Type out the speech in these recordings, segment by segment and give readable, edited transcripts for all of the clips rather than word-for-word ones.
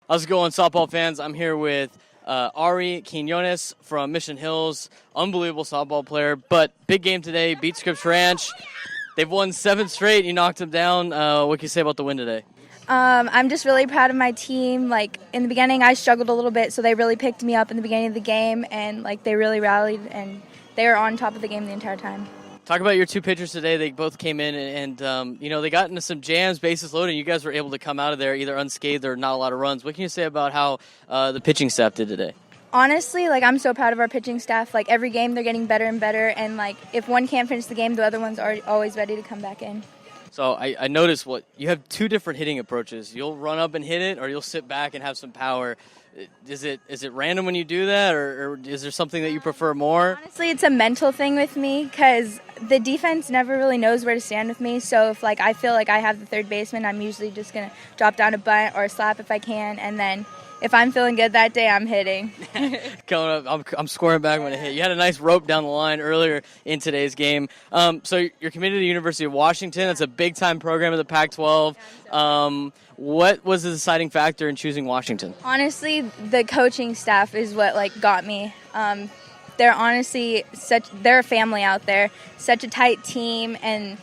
How's it going, softball fans? I'm here with Ari Quinones from Mission Hills. Unbelievable softball player, but big game today. Beat Scripps Ranch. They've won 7 straight. You knocked them down. What can you say about the win today? I'm just really proud of my team. Like, in the beginning, I struggled a little bit, so they really picked me up in the beginning of the game, and they really rallied, and they were on top of the game the entire time. Talk about your 2 pitchers today. They both came in and they got into some jams, bases loaded. You guys were able to come out of there either unscathed or not a lot of runs. What can you say about how the pitching staff did today? Honestly, I'm so proud of our pitching staff. Every game, they're getting better and better, and if one can't finish the game, the other one's always ready to come back in. So I noticed you have 2 different hitting approaches. You'll run up and hit it, or you'll sit back and have some power. Is it random when you do that, or is there something that you prefer more? Honestly, it's a mental thing with me because the defense never really knows where to stand with me. So if I feel like I have the third baseman, I'm usually just gonna drop down a bunt or a slap if I can, and then if I'm feeling good that day, I'm hitting. Coming up, I'm scoring back when I hit. You had a nice rope down the line earlier in today's game. So you're committed to the University of Washington. That's a big-time program in the Pac-12. What was the deciding factor in choosing Washington? Honestly, the coaching staff is what got me. They're honestly they're a family out there, such a tight team, and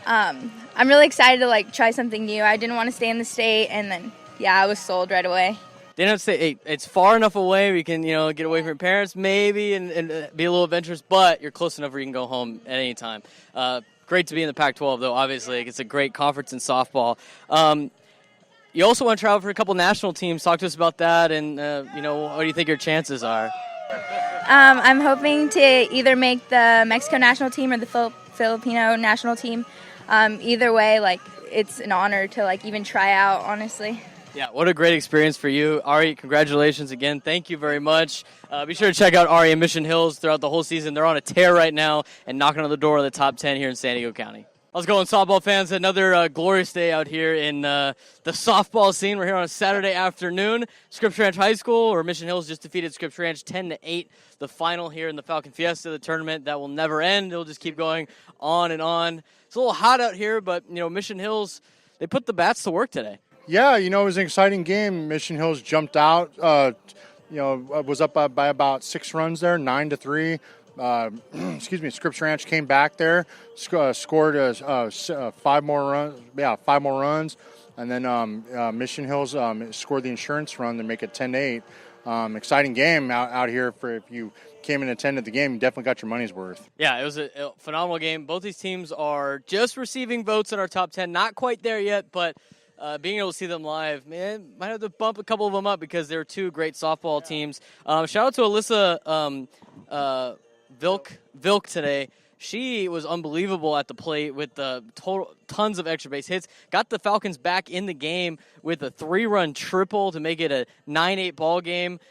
I'm really excited to try something new. I didn't want to stay in the state, and then I was sold right away. They don't say, hey, it's far enough away we can, get away from your parents maybe and be a little adventurous, but you're close enough where you can go home at any time. Great to be in the Pac-12, though, obviously. It's a great conference in softball. You also want to travel for a couple national teams. Talk to us about that, and, what do you think your chances are? I'm hoping to either make the Mexico national team or the Filipino national team. Either way, it's an honor to, even try out, honestly. Yeah, what a great experience for you. Ari, congratulations again. Thank you very much. Be sure to check out Ari and Mission Hills throughout the whole season. They're on a tear right now and knocking on the door of the top 10 here in San Diego County. How's it going, softball fans? Another glorious day out here in the softball scene. We're here on a Saturday afternoon. Scripps Ranch High School, or Mission Hills, just defeated Scripps Ranch 10-8. The final here in the Falcon Fiesta, the tournament that will never end. It'll just keep going on and on. It's a little hot out here, but, Mission Hills, they put the bats to work today. Yeah, it was an exciting game. Mission Hills jumped out, was up by about 6 runs there, 9-3. Scripps Ranch came back there, scored 5 more runs. Yeah, 5 more runs, and then Mission Hills scored the insurance run to make it 10-8. Exciting game out here for if you came and attended the game. You definitely got your money's worth. Yeah, it was a phenomenal game. Both these teams are just receiving votes in our top 10. Not quite there yet, but being able to see them live, man, might have to bump a couple of them up because they're 2 great softball teams. Shout out to Alyssa Vilk today. She was unbelievable at the plate with tons of extra base hits. Got the Falcons back in the game with a 3-run triple to make it a 9-8 ball game.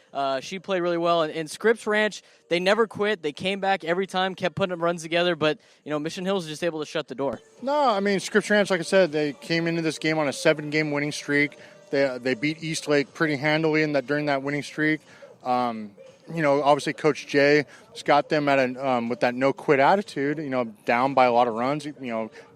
She played really well. And Scripps Ranch, they never quit. They came back every time, kept putting runs together. But, Mission Hills was just able to shut the door. No, Scripps Ranch, like I said, they came into this game on a 7-game winning streak. They beat Eastlake pretty handily during that winning streak. Obviously Coach Jay has got them at with that no-quit attitude, down by a lot of runs.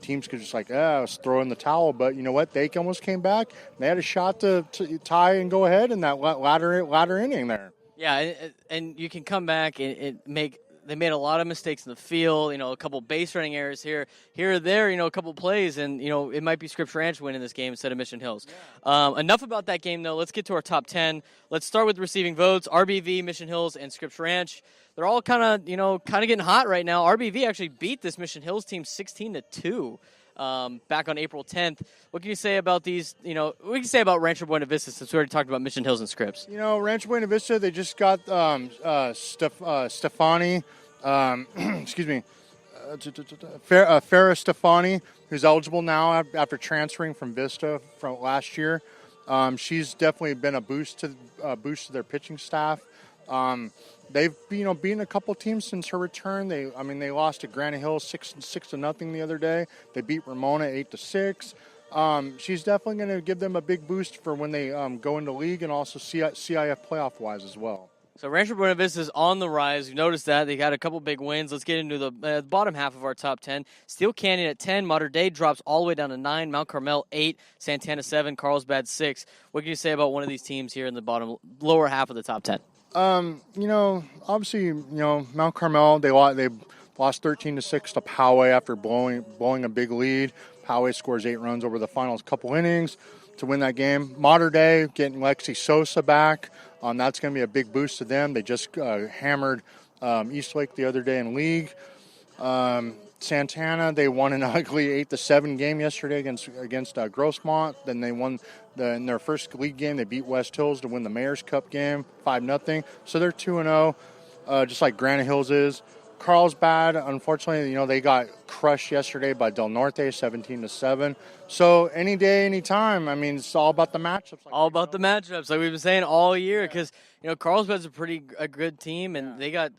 Teams could just let's throw in the towel. But you know what? They almost came back. They had a shot to tie and go ahead in that latter inning there. Yeah, and you can come back and make – they made a lot of mistakes in the field, a couple base running errors here or there, a couple plays, and, it might be Scripps Ranch winning this game instead of Mission Hills. Yeah. Enough about that game, though. Let's get to our top 10. Let's start with receiving votes. RBV, Mission Hills, and Scripps Ranch. They're all kind of getting hot right now. RBV actually beat this Mission Hills team 16-2. Back on April 10th. What can you say about these, we can say about Rancho Buena Vista since we already talked about Mission Hills and Scripps? Rancho Buena Vista, they just got Stefani, Farah Stefani, who's eligible now after transferring from Vista from last year. She's definitely been a boost to their pitching staff. They've beaten a couple teams since her return. They lost to Granite Hills 6-0 the other day. They beat Ramona 8-6. She's definitely going to give them a big boost for when they go into league and also CIF playoff wise as well. So Rancho Buena Vista is on the rise. You noticed that. They got a couple big wins. Let's get into the bottom half of our top 10. Steel Canyon at 10. Mater Dei drops all the way down to 9. Mount Carmel 8. Santana 7. Carlsbad 6. What can you say about one of these teams here in the lower half of the top 10? Obviously, Mount Carmel, they lost 13-6 to Poway after blowing a big lead. Poway scores 8 runs over the final couple innings to win that game. Mater Dei getting Lexi Sosa back. That's going to be a big boost to them. They just hammered Eastlake the other day in league. Santana, they won an ugly 8-7 game yesterday against Grossmont. Then they won in their first league game. They beat West Hills to win the Mayor's Cup game 5-0. So they're 2-0, just like Granite Hills is. Carlsbad, unfortunately, they got crushed yesterday by Del Norte 17-7. So any day, any time. I mean, it's all about the matchups. The matchups, like we've been saying all year, because Carlsbad's a good team, and they got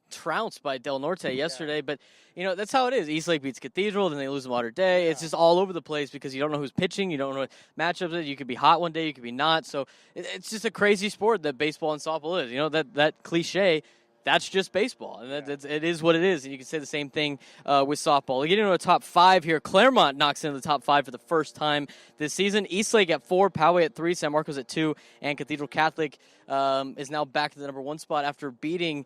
trounced by Del Norte yesterday. But that's how it is. Eastlake beats Cathedral, then they lose Mater Dei. It's just all over the place because you don't know who's pitching, you don't know what matchups are. You could be hot one day, you could be not. So it's just a crazy sport that baseball and softball is. That cliche. That's just baseball, and it is what it is. And you can say the same thing with softball. We get into a top 5 here. Claremont knocks into the top 5 for the first time this season. Eastlake at 4, Poway at 3, San Marcos at 2, and Cathedral Catholic is now back to the number 1 spot after winning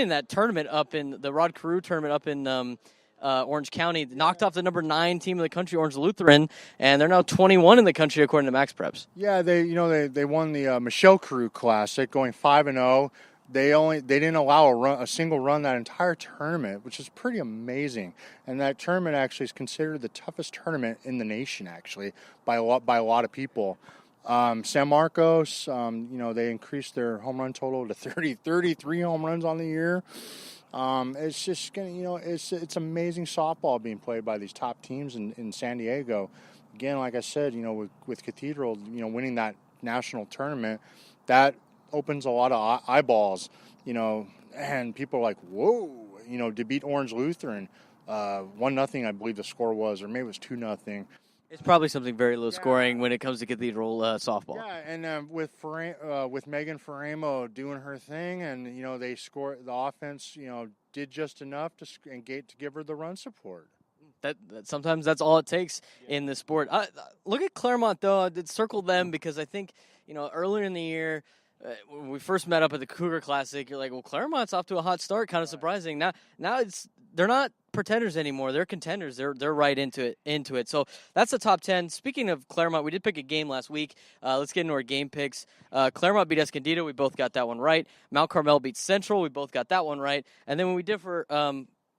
that tournament up in the Rod Carew tournament up in Orange County. Knocked off the number 9 team in the country, Orange Lutheran, and they're now 21 in the country according to Max Preps. Yeah, they won the Michelle Carew Classic, going 5-0. They didn't allow a single run that entire tournament, which is pretty amazing. And that tournament actually is considered the toughest tournament in the nation, actually, by a lot of people. San Marcos, they increased their home run total to 33 home runs on the year. It's just it's amazing softball being played by these top teams in San Diego. Again, like I said, with Cathedral, winning that national tournament, that opens a lot of eyeballs, and people are like, whoa, to beat Orange Lutheran, 1-0, I believe the score was, or maybe it was 2-0. It's probably something very low scoring when it comes to Cathedral softball. Yeah, and with Megan Ferramo doing her thing, and they scored, the offense, did just enough to give her the run support. That sometimes that's all it takes in the sport. Look at Claremont though. I did circle them because I think earlier in the year. When we first met up at the Cougar Classic, you're like, well, Claremont's off to a hot start, kind of surprising. Now they're not pretenders anymore. They're contenders. They're right into it. So that's the top 10. Speaking of Claremont, we did pick a game last week. Let's get into our game picks. Claremont beat Escondido. We both got that one right. Mount Carmel beat Central. We both got that one right. And then when we differ,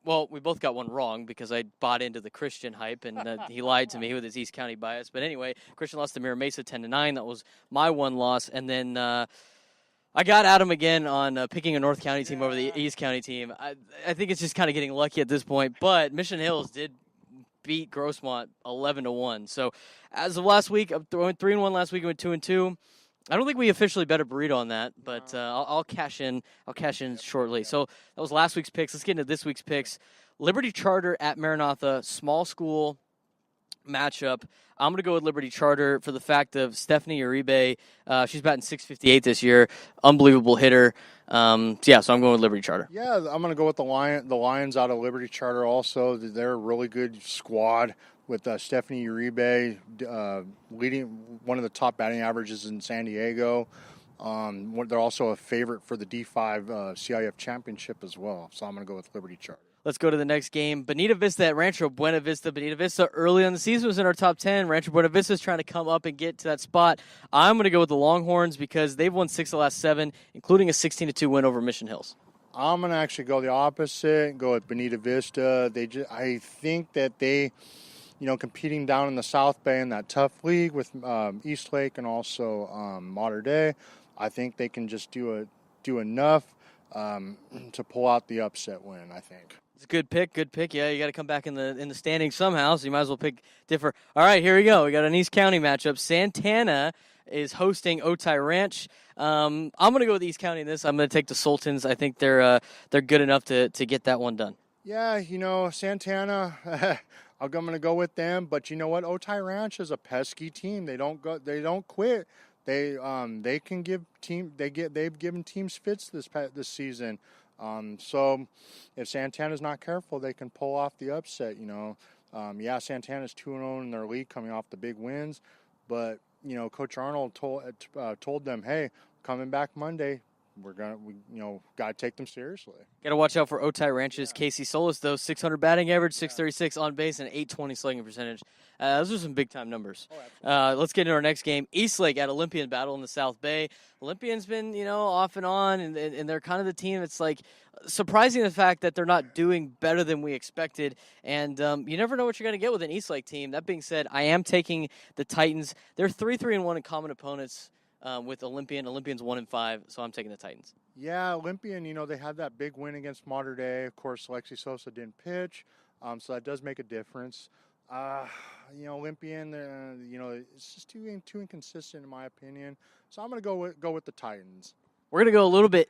we both got one wrong because I bought into the Christian hype, and he lied to me with his East County bias. But anyway, Christian lost to Mira Mesa 10-9. That was my one loss. And then I got Adam again on picking a North County team over the East County team. I think it's just kind of getting lucky at this point. But Mission Hills did beat Grossmont 11-1. So as of last week, I went 3-1 last week. I went 2-2. I don't think we officially bet a burrito on that, but I'll cash in. I'll cash in shortly. So that was last week's picks. Let's get into this week's picks. Liberty Charter at Maranatha, small school matchup. I'm going to go with Liberty Charter for the fact of Stephanie Uribe. She's batting .658 this year. Unbelievable hitter. So I'm going with Liberty Charter. Yeah, I'm going to go with the Lions out of Liberty Charter also. They're a really good squad with Stephanie Uribe leading one of the top batting averages in San Diego. They're also a favorite for the D5 CIF championship as well. So I'm going to go with Liberty Charter. Let's go to the next game. Bonita Vista at Rancho Buena Vista. Bonita Vista early on the season was in our top 10. Rancho Buena Vista is trying to come up and get to that spot. I'm going to go with the Longhorns because they've won 6 of the last 7, including a 16-2 win over Mission Hills. I'm going to actually go the opposite and go with Bonita Vista. I think that they, competing down in the South Bay in that tough league with Eastlake and also Mater Dei, I think they can just do enough to pull out the upset win, I think. It's a good pick. Yeah, you got to come back in the standings somehow, so you might as well pick different. All right, here we go. We got an East County matchup. Santana is hosting Otay Ranch. I'm going to go with East County in this. I'm going to take the Sultans. I think they're good enough to get that one done. Yeah, Santana, I'm going to go with them. But you know what? Otay Ranch is a pesky team. They don't quit. They can give they've given teams fits this season. So if Santana's not careful, they can pull off the upset. Santana's 2-0 in their league, coming off the big wins, but Coach Arnold told them, hey, coming back Monday. We got to take them seriously. Got to watch out for Otay Ranch's Casey Solis, though. 600 batting average, 636 on base, and 820 slugging percentage. Those are some big-time numbers. Let's get into our next game. Eastlake at Olympian battle in the South Bay. Olympian's been, off and on, and they're kind of the team. It's like surprising the fact that they're not doing better than we expected. And you never know what you're going to get with an Eastlake team. That being said, I am taking the Titans. They're 3-1 in common opponents. With Olympian. Olympian's 1-5, so I'm taking the Titans. Yeah, Olympian, they had that big win against Mater Dei. Of course, Alexi Sosa didn't pitch, so that does make a difference. Olympian, it's just too inconsistent in my opinion. So I'm going to go with the Titans. We're going to go a little bit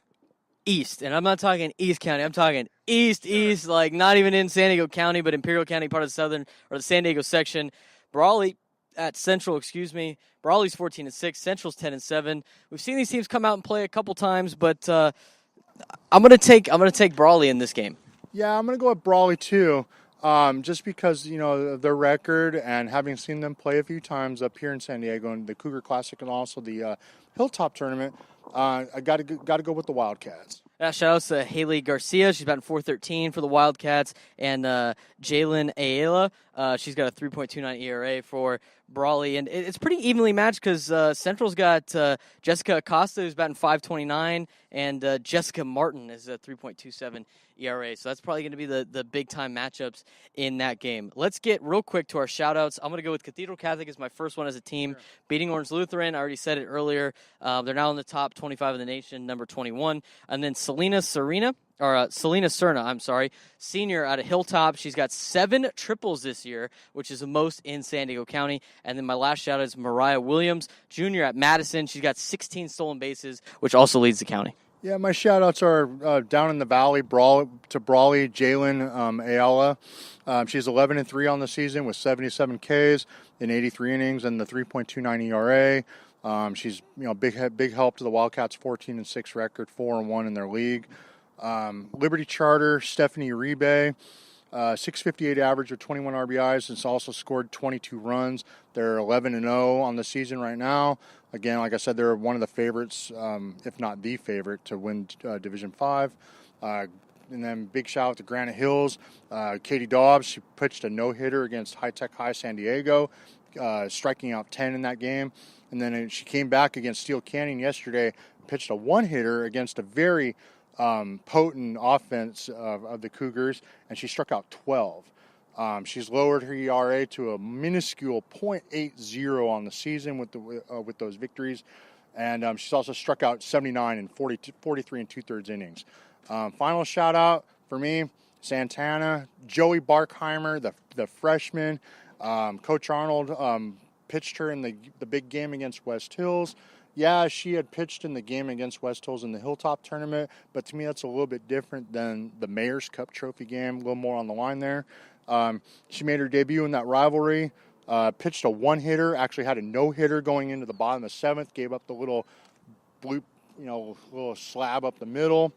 east, and I'm not talking East County. I'm talking east, like not even in San Diego County, but Imperial County, part of the southern or the San Diego section. Brawley at Central, Brawley's 14-6, Central's 10-7. We've seen these teams come out and play a couple times, but I'm gonna take Brawley in this game. Yeah, I'm gonna go with Brawley too, just because of their record and having seen them play a few times up here in San Diego in the Cougar Classic and also the Hilltop Tournament. I got to go with the Wildcats. Shout out to Haley Garcia. She's batting .413 for the Wildcats. And Jalen Ayala. She's got a 3.29 ERA for Brawley. And it's pretty evenly matched because Central's got Jessica Acosta, who's batting .529. And Jessica Martin is a 3.27 ERA. So that's probably going to be the big-time matchups in that game. Let's get real quick to our shout-outs. I'm going to go with Cathedral Catholic as my first one as a team. Beating Orange Lutheran. I already said it earlier. They're now in the top 25 of the nation, number 21. And then Selena Serna, senior out of Hilltop. She's got 7 triples this year, which is the most in San Diego County. And then my last shout-out is Mariah Williams, junior at Madison. She's got 16 stolen bases, which also leads the county. Yeah, my shout-outs are down in the valley, Brawley, Jalen Ayala. She's 11-3 on the season with 77 Ks in 83 innings and the 3.29 ERA. She's big help to the Wildcats' 14-6 record, 4-1 in their league. Liberty Charter, Stephanie Uribe, 658 average with 21 RBIs, and also scored 22 runs. They're 11-0 on the season right now. Again, like I said, they're one of the favorites, if not the favorite, to win Division 5. And then big shout out to Granite Hills. Katie Dobbs, she pitched a no-hitter against High Tech High San Diego, striking out 10 in that game. And then she came back against Steel Canyon yesterday, pitched a one-hitter against a very potent offense of the Cougars, and she struck out 12. She's lowered her ERA to a minuscule .80 on the season with those victories, and she's also struck out 79 in 43 and 2/3 innings. Final shout out for me, Santana, Joey Barkheimer, the freshman. Coach Arnold pitched her in the big game against West Hills. Yeah, she had pitched in the game against West Hills in the Hilltop Tournament, but to me that's a little bit different than the Mayor's Cup Trophy game, a little more on the line there. She made her debut in that rivalry, pitched a one-hitter, actually had a no-hitter going into the bottom of the 7th, gave up the little bloop, little slab up the middle.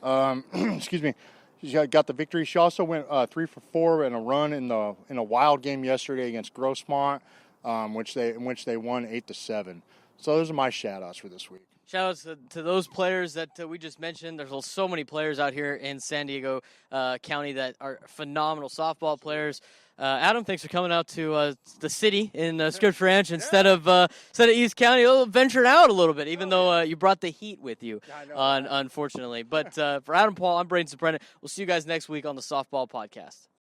Excuse me. She got the victory. She also went 3 for 4 in a run in a wild game yesterday against Grossmont, in which they won 8-7. So those are my shout-outs for this week. Shout-outs to those players that we just mentioned. There's so many players out here in San Diego County that are phenomenal softball players. Adam, thanks for coming out to the city in Scripps Ranch instead of East County. Ventured out a little bit, even though you brought the heat with you, unfortunately. But for Adam Paul, I'm Braden Soprano. We'll see you guys next week on the Softball Podcast.